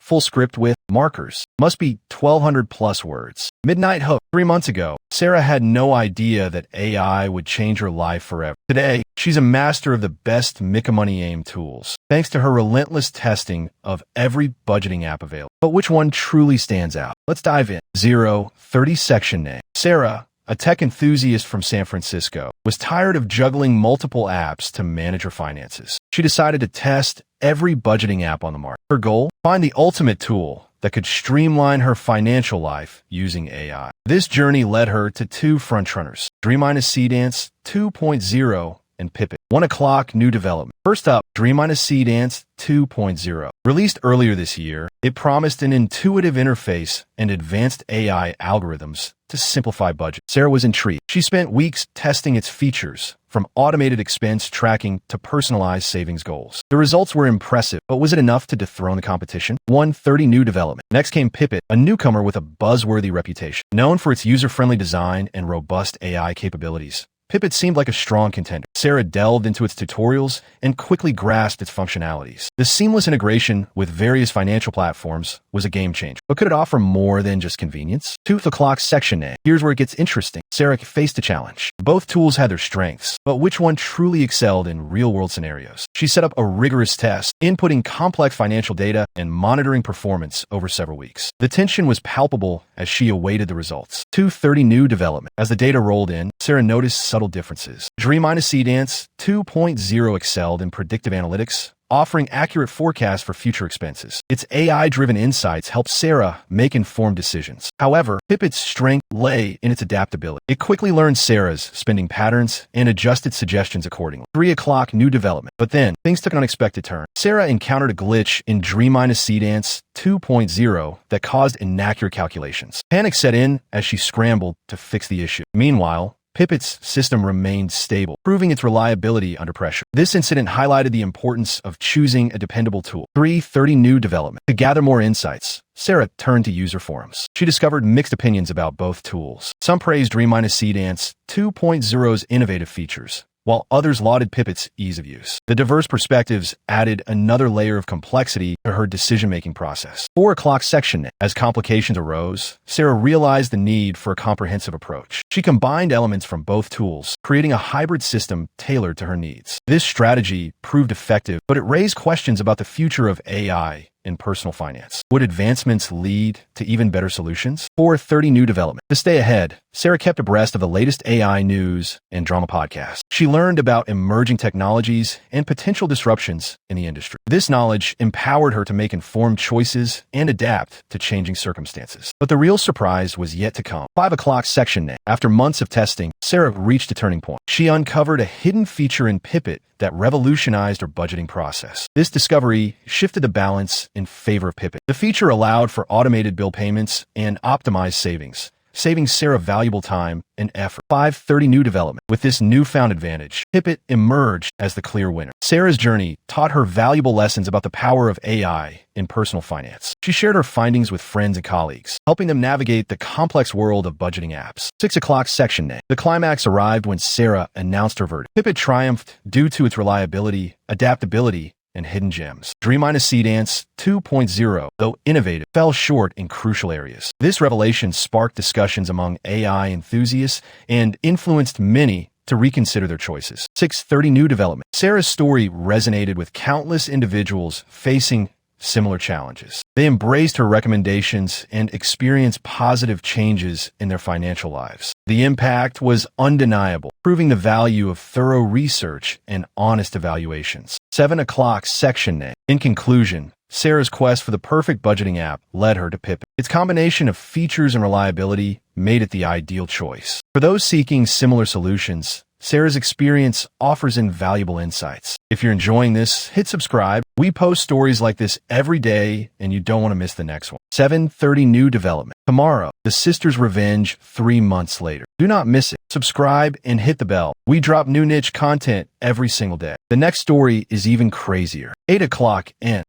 full script with markers. Must be 1,200 plus words. Midnight hook. 3 months ago, Sarah had no idea that AI would change her life forever. Today, she's a master of the best MikiMoney AIM tools, thanks to her relentless testing of every budgeting app available. But which one truly stands out? Let's dive in. 30 section name. Sarah, a tech enthusiast from San Francisco, was tired of juggling multiple apps to manage her finances. She decided to test every budgeting app on the market. Her goal? Find the ultimate tool that could streamline her financial life using AI. This journey led her to two frontrunners, Dreamina Seedance 2.0 and Pippit. 1 o'clock new development. First up, Dreamina Seedance 2.0. Released earlier this year, it promised an intuitive interface and advanced AI algorithms to simplify budget. Sarah was intrigued. She spent weeks testing its features, from automated expense tracking to personalized savings goals. The results were impressive, but was it enough to dethrone the competition? 130 new development. Next came Pippit, a newcomer with a buzzworthy reputation. Known for its user-friendly design and robust AI capabilities, Pippit seemed like a strong contender. Sarah delved into its tutorials and quickly grasped its functionalities. The seamless integration with various financial platforms was a game changer. But could it offer more than just convenience? 2 o'clock section name. Here's where it gets interesting. Sarah faced a challenge. Both tools had their strengths, but which one truly excelled in real-world scenarios? She set up a rigorous test, inputting complex financial data and monitoring performance over several weeks. The tension was palpable as she awaited the results. 230 new development. As the data rolled in, Sarah noticed subtle differences. Dreamina Seedance 2.0 excelled in predictive analytics, offering accurate forecasts for future expenses. Its AI-driven insights helped Sarah make informed decisions. However, Pippit's strength lay in its adaptability. It quickly learned Sarah's spending patterns and adjusted suggestions accordingly. 3 o'clock new development. But then, things took an unexpected turn. Sarah encountered a glitch in Dreamina Seedance 2.0 that caused inaccurate calculations. Panic set in as she scrambled to fix the issue. Meanwhile, Pippit's system remained stable, proving its reliability under pressure. This incident highlighted the importance of choosing a dependable tool. 330 new development. To gather more insights, Sarah turned to user forums. She discovered mixed opinions about both tools. Some praised Dreamina Seedance 2.0's innovative features, while others lauded Pippit's ease of use. The diverse perspectives added another layer of complexity to her decision-making process. 4 o'clock section. As complications arose, Sarah realized the need for a comprehensive approach. She combined elements from both tools, creating a hybrid system tailored to her needs. This strategy proved effective, but it raised questions about the future of AI in personal finance. Would advancements lead to even better solutions? 430 new development. To stay ahead, Sarah kept abreast of the latest AI news and drama podcasts. She learned about emerging technologies and potential disruptions in the industry. This knowledge empowered her to make informed choices and adapt to changing circumstances. But the real surprise was yet to come. 5 o'clock section name. After months of testing, Sarah reached a turning point. She uncovered a hidden feature in Pippit that revolutionized her budgeting process. This discovery shifted the balance in favor of Pippit. The feature allowed for automated bill payments and optimized savings, saving Sarah valuable time and effort. 530 new development. With this newfound advantage, Pippit emerged as the clear winner. Sarah's journey taught her valuable lessons about the power of AI in personal finance. She shared her findings with friends and colleagues, helping them navigate the complex world of budgeting apps. 6 o'clock section name. The climax arrived when Sarah announced her verdict. Pippit triumphed due to its reliability, adaptability, and hidden gems. Dreamina Seedance 2.0, though innovative, fell short in crucial areas. This revelation sparked discussions among AI enthusiasts and influenced many to reconsider their choices. 630 new development. Sarah's story resonated with countless individuals facing similar challenges. They embraced her recommendations and experienced positive changes in their financial lives. The impact was undeniable, proving the value of thorough research and honest evaluations. 7 o'clock section name. In conclusion, Sarah's quest for the perfect budgeting app led her to Pippit. Its combination of features and reliability made it the ideal choice. For those seeking similar solutions, Sarah's experience offers invaluable insights. If you're enjoying this, hit subscribe. We post stories like this every day, and you don't want to miss the next one. 730 new development. Tomorrow, the Sisters' Revenge 3 months later. Do not miss it. Subscribe and hit the bell. We drop new niche content every single day. The next story is even crazier. 8 o'clock in.